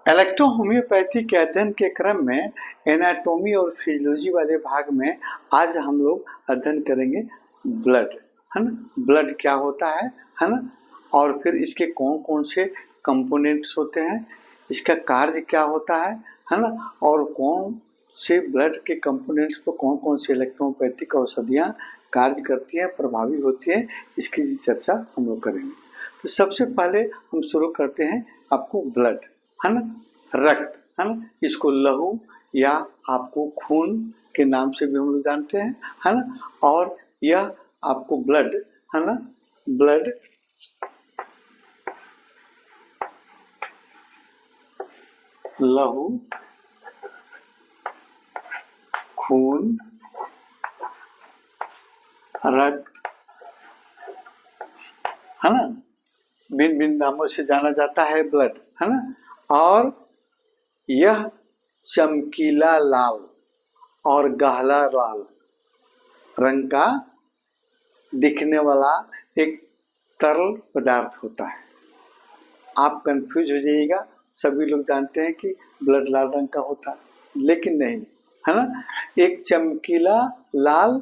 Electrohomoeopathy के अध्ययन के क्रम में एनाटॉमी और फिजियोलॉजी वाले भाग में आज हम लोग अध्ययन करेंगे ब्लड, है ना। ब्लड क्या होता है ना, और फिर इसके कौन कौन से कंपोनेंट्स होते हैं, इसका कार्य क्या होता है ना, और कौन से ब्लड के कंपोनेंट्स पर कौन कौन से इलेक्ट्रोहोम्योपैथिक औषधियाँ कार्य करती हैं, प्रभावी होती हैं, इसकी चर्चा हम लोग करेंगे। तो सबसे पहले हम शुरू करते हैं आपको ब्लड, है ना, रक्त, है ना, इसको लहू या आपको खून के नाम से भी हम लोग जानते हैं, है ना। और यह आपको ब्लड, है ना, ब्लड लहू, खून, रक्त, है ना, भिन्न भिन्न नामों से जाना जाता है ब्लड, है ना। और यह चमकीला लाल और गहरा लाल रंग का दिखने वाला एक तरल पदार्थ होता है। आप कंफ्यूज हो जाइएगा, सभी लोग जानते हैं कि ब्लड लाल रंग का होता है, लेकिन नहीं, है ना। एक चमकीला लाल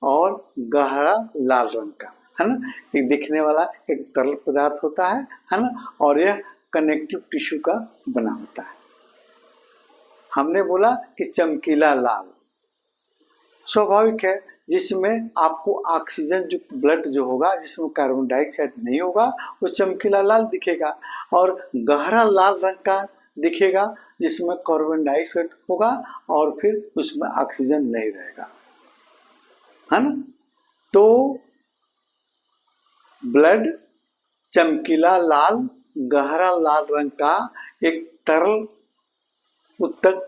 और गहरा लाल रंग का, है ना, एक दिखने वाला एक तरल पदार्थ होता है ना। और यह कनेक्टिव टिश्यू का बना होता है। हमने बोला कि चमकीला लाल स्वाभाविक है, जिसमें आपको ऑक्सीजन जो ब्लड जो होगा, जिसमें कार्बन डाइऑक्साइड नहीं होगा, वो चमकीला लाल दिखेगा। और गहरा लाल रंग का दिखेगा, जिसमें कार्बन डाइऑक्साइड होगा और फिर उसमें ऑक्सीजन नहीं रहेगा, है ना। तो ब्लड चमकीला लाल गहरा लाल रंग का एक तरल उत्तक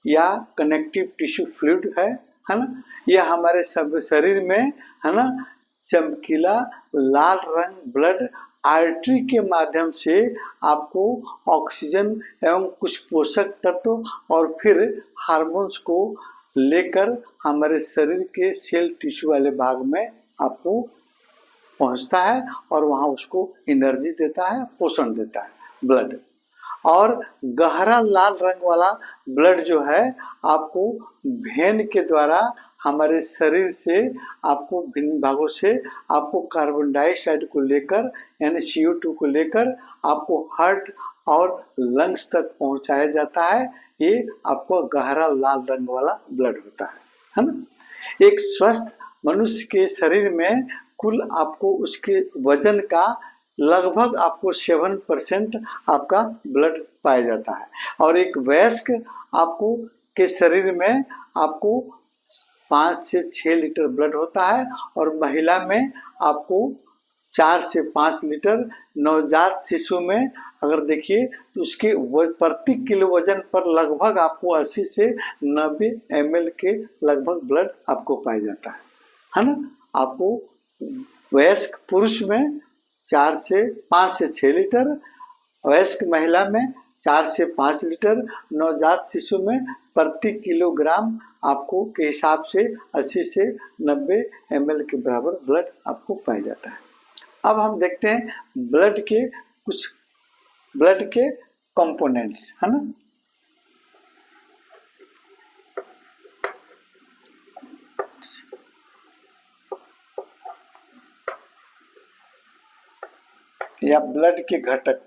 या कनेक्टिव टिश्यू फ्लूइड है ना। यह हमारे सब शरीर में, है ना, चमकीला लाल रंग ब्लड आर्टरी के माध्यम से आपको ऑक्सीजन एवं कुछ पोषक तत्व और फिर हार्मोन्स को लेकर हमारे शरीर के सेल टिश्यू वाले भाग में आपको पहुंचता है और वहां उसको एनर्जी देता है, पोषण देता है ब्लड। और गहरा लाल रंग वाला ब्लड जो है आपको वेन के द्वारा हमारे शरीर से आपको भिन्न भागों से आपको कार्बन डाइऑक्साइड को लेकर यानी CO2 को लेकर आपको हार्ट और लंग्स तक पहुंचाया जाता है। ये आपको गहरा लाल रंग वाला ब्लड होता है ना। एक स्वस्थ मनुष्य के शरीर में कुल आपको उसके वजन का लगभग आपको 7% आपका ब्लड पाया जाता है। और एक वयस्क आपको के शरीर में आपको 5 से 6 लीटर ब्लड होता है और महिला में आपको 4 से 5 लीटर। नवजात शिशु में अगर देखिए तो उसके प्रति किलो वजन पर लगभग आपको 80 से 90 ml के लगभग ब्लड आपको पाया जाता है ना। आपको वयस्क पुरुष में 4 से 5 से 6 लीटर, वयस्क महिला में 4 से 5 लीटर, नवजात शिशु में प्रति किलोग्राम आपको के हिसाब से 80 से 90 ml के बराबर ब्लड आपको पाया जाता है। अब हम देखते हैं ब्लड के कुछ ब्लड के कंपोनेंट्स, है ना। या ब्लड के घटक,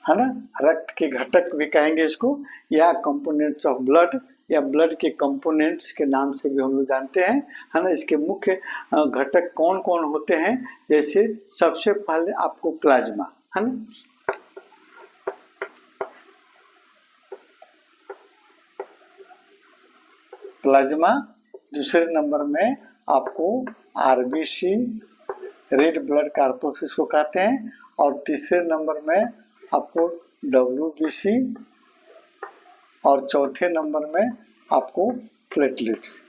है ना, रक्त के घटक भी कहेंगे इसको, या कंपोनेंट्स ऑफ ब्लड, या ब्लड के कंपोनेंट्स के नाम से भी हम लोग जानते हैं, है ना। इसके मुख्य घटक कौन कौन होते हैं, जैसे सबसे पहले आपको प्लाज्मा, है ना। प्लाज्मा, दूसरे नंबर में आपको RBC, रेड ब्लड कॉर्पस को कहते हैं, और तीसरे नंबर में आपको WBC, और चौथे नंबर में आपको प्लेटलेट्स।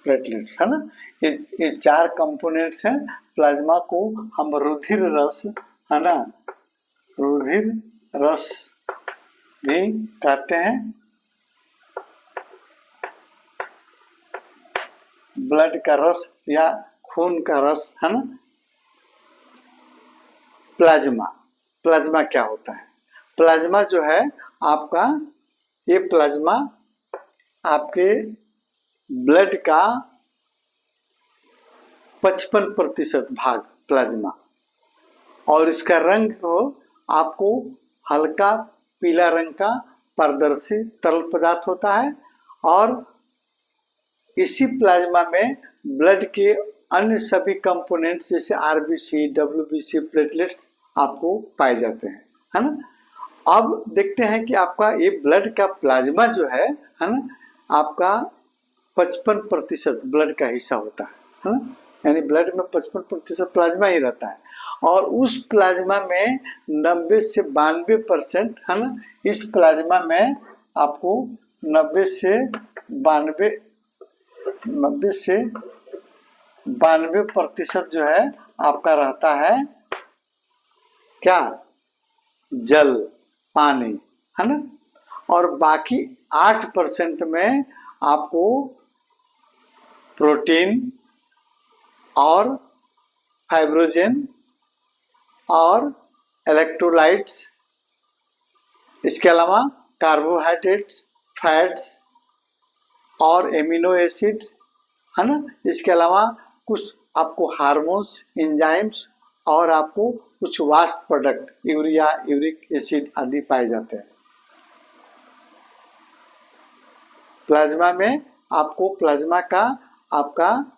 प्लेटलेट्स, है ना। ये 4 कंपोनेंट्स हैं। प्लाज्मा को हम रुधिर रस, है ना, रुधिर रस भी कहते हैं। ब्लड का रस या खून का रस, है ना। प्लाज्मा, प्लाज्मा क्या होता है? प्लाज्मा जो है आपका, ये प्लाज्मा आपके ब्लड का 55% भाग प्लाज्मा, और इसका रंग हो आपको हल्का पीला रंग का पारदर्शी तरल पदार्थ होता है, और इसी प्लाज्मा में ब्लड के अन्य सभी कंपोनेंट्स जैसे आरबीसी, डब्ल्यूबीसी, प्लेटलेट्स आपको पाए जाते हैं, है ना। अब देखते हैं कि आपका ये ब्लड का प्लाज्मा जो है ना, आपका 55% ब्लड का हिस्सा होता है ना, यानी ब्लड में 55% प्लाज्मा ही रहता है, और उस प्लाज्मा में 90 से 92% है ना, इस प्लाज्मा में आपको 90 से 92% जो है आपका रहता है क्या, जल, पानी, है ना, और बाकी 8% में आपको प्रोटीन और फाइब्रोजन और इलेक्ट्रोलाइट्स, इसके अलावा कार्बोहाइड्रेट्स, फैट्स और एमिनो एसिड, है ना। इसके अलावा कुछ आपको हार्मोन्स, एंजाइम्स और आपको कुछ vast product, urea, uric acid आदि पाए जाते हैं। प्लाज्मा में आपको प्लाज्मा का आपका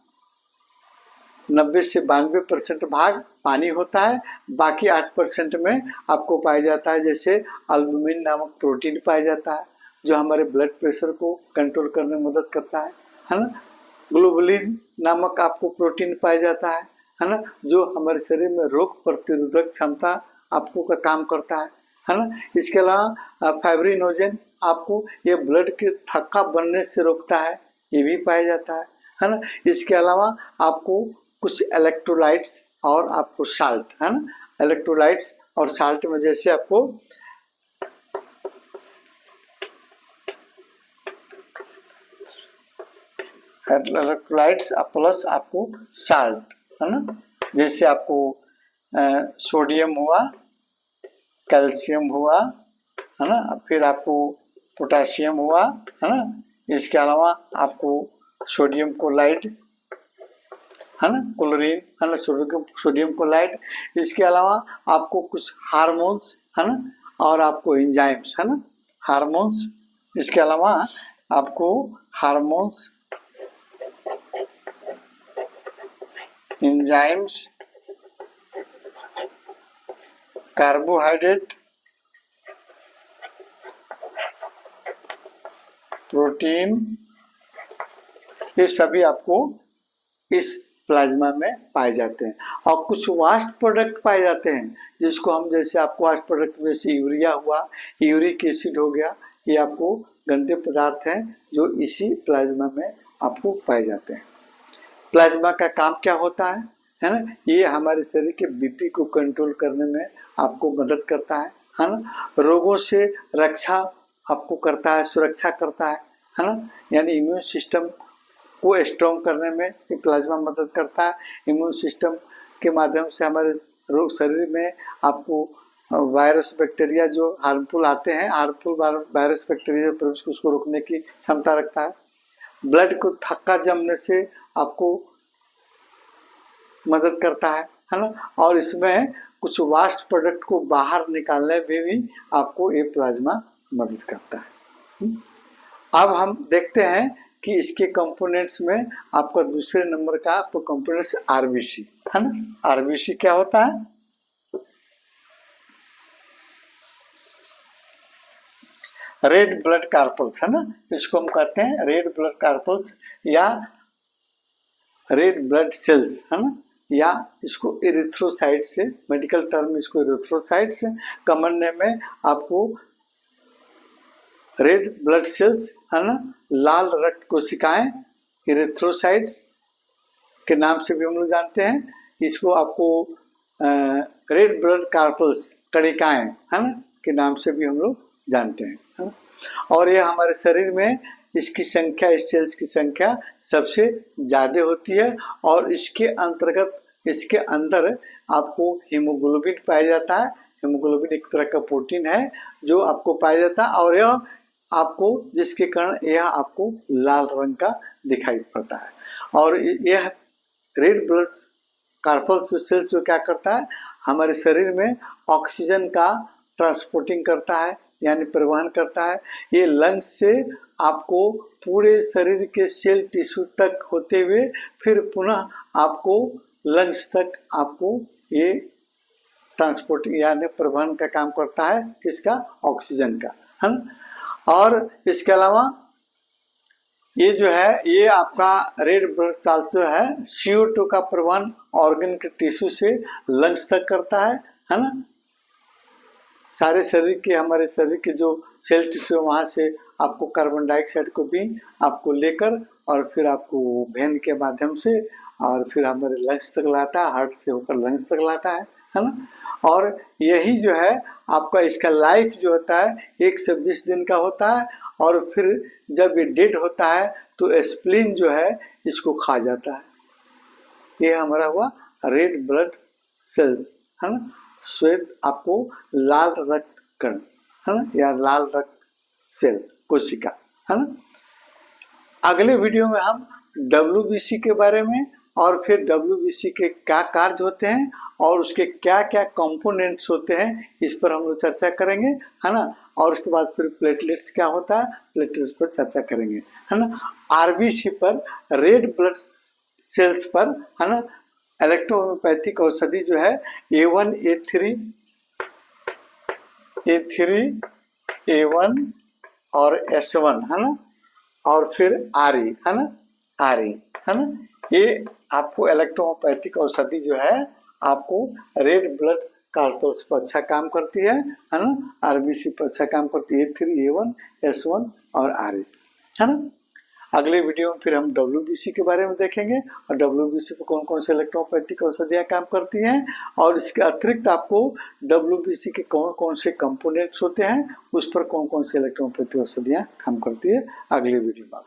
90 से 92% भाग पानी होता है, बाकी 8% में आपको पाया जाता है जैसे अल्बुमिन नामक प्रोटीन पाया जाता है, जो हमारे ब्लड प्रेशर को कंट्रोल करने में मदद करता है ना। ग्लोबुलिन नामक आपको प्रोटीन पाया जाता है ना, जो हमारे शरीर में रोग प्रतिरोधक क्षमता आपको का काम करता है ना। इसके अलावा फाइब्रिनोजन आपको ये ब्लड के थक्का बनने से रोकता है, ये भी पाया जाता है ना। इसके अलावा आपको कुछ इलेक्ट्रोलाइट्स और आपको साल्ट, है ना, इलेक्ट्रोलाइट्स और साल्ट में जैसे आपको इलेक्ट्रोलाइट्स प्लस आपको साल्ट, है ना, जैसे आपको सोडियम हुआ, कैल्शियम हुआ, है ना, फिर आपको पोटाशियम हुआ, है ना। इसके अलावा आपको सोडियम क्लोराइड, है ना, क्लोरीन, है ना, सोडियम क्लोराइड। इसके अलावा आपको कुछ हार्मोन्स, है ना, और आपको एंजाइम्स, है ना, हार्मोन्स। इसके अलावा आपको हार्मोन्स, एंजाइम्स, कार्बोहाइड्रेट, प्रोटीन, ये सभी आपको इस प्लाज्मा में पाए जाते हैं। और कुछ वास्ट प्रोडक्ट पाए जाते हैं जिसको हम, जैसे आपको वास्ट प्रोडक्ट में से यूरिया हुआ, यूरिक एसिड हो गया, ये आपको गंदे पदार्थ हैं जो इसी प्लाज्मा में आपको पाए जाते हैं। प्लाज्मा का काम क्या होता है ना, ये हमारे शरीर के बीपी को कंट्रोल करने में आपको मदद करता है ना, रोगों से रक्षा आपको करता है, सुरक्षा करता है ना, यानी इम्यून सिस्टम को स्ट्रॉन्ग करने में ये प्लाज्मा मदद करता है। इम्यून सिस्टम के माध्यम से हमारे रोग शरीर में आपको वायरस, बैक्टीरिया जो हार्मफुल आते हैं, हार्मफुल वायरस, बैक्टीरिया प्रवेश को उसको रोकने की क्षमता रखता है। ब्लड को थक्का जमने से आपको मदद करता है ना, और इसमें कुछ वास्ट प्रोडक्ट को बाहर निकालने में भी आपको ये प्लाज्मा मदद करता है। अब हम देखते हैं कि इसके कंपोनेंट्स में आपका दूसरे नंबर का आपको कंपोनेंट्स आरबीसी, है ना। आरबीसी क्या होता है? रेड ब्लड कार्पल्स, है ना, इसको हम कहते हैं रेड ब्लड कार्पल्स या रेड ब्लड सेल्स, है ना, या इसको इरिथ्रोसाइट से, मेडिकल टर्म इसको इरिथ्रोसाइट से, कॉमन नेम में आपको रेड ब्लड सेल्स, है ना, लाल रक्त कोशिकाएं, इरिथ्रोसाइट्स के नाम से भी हम लोग जानते हैं। इसको आपको रेड ब्लड कार्पल्स, कणिकाएं, है ना, के नाम से भी हम लोग जानते हैं, है ना। और ये हमारे शरीर में इसकी संख्या, इस सेल्स की संख्या सबसे ज्यादा होती है और इसके अंतर्गत, इसके अंदर आपको हीमोग्लोबिन पाया जाता है। हीमोग्लोबिन एक तरह का प्रोटीन है जो आपको पाया जाता है और यह आपको, जिसके कारण यह आपको लाल रंग का दिखाई पड़ता है। और यह रेड ब्लड कार्पल्स सेल्स क्या करता है, हमारे शरीर में ऑक्सीजन का ट्रांसपोर्टिंग करता है, यानी परिवहन करता है। ये लंग्स से आपको पूरे शरीर के सेल टिश्यू तक होते हुए फिर पुनः आपको लंग्स तक आपको ये ट्रांसपोर्ट यानी परिवहन का काम करता है, किसका, ऑक्सीजन का, है ना। और इसके अलावा ये जो है, ये आपका रेड ब्लड सेल जो है CO2 का परिवहन ऑर्गन के टिश्यू से लंग्स तक करता है ना। सारे शरीर के, हमारे शरीर के जो सेल टिश्यू वहां से आपको कार्बन डाइऑक्साइड को भी आपको लेकर और फिर आपको वेन के माध्यम से और फिर हमारे लंग्स तक लाता है, हार्ट से होकर लंग्स तक लाता है ना। और यही जो है आपका, इसका लाइफ जो होता है 1 से 20 दिन का होता है और फिर जब ये डेड होता है तो स्प्लीन जो है इसको खा जाता है। ये हमारा हुआ रेड ब्लड सेल्स, है ना, श्वेत आपको लाल रक्त कण, है ना, या लाल रक्त सेल कोशिका, है ना। अगले वीडियो में हम WBC के बारे में और फिर WBC के क्या कार्य होते हैं और उसके क्या क्या कंपोनेंट्स होते हैं, इस पर हम लोग चर्चा करेंगे, है ना। और उसके बाद फिर प्लेटलेट्स क्या होता है, प्लेटलेट्स पर चर्चा करेंगे, है ना। RBC पर, रेड ब्लड सेल्स पर, है ना, इलेक्ट्रोहोम्योपैथिक औषधि जो है A1, A1 और S1, है ना, और फिर RE, है ना, है ना। ये आपको इलेक्ट्रोहोम्योपैथिक औषधि जो है आपको रेड ब्लड कार्पल्स पर अच्छा काम करती है ना, RBC पर अच्छा काम करती है, A3, A1, S1 और RE, है ना। अगले वीडियो में फिर हम WBC के बारे में देखेंगे और WBC पर कौन कौन से इलेक्ट्रोपैथिक औषधियाँ काम करती हैं और इसके अतिरिक्त आपको WBC के कौन कौन से कंपोनेंट्स होते हैं, उस पर कौन कौन से इलेक्ट्रोपैथिक औषधियाँ काम करती है, अगले वीडियो में।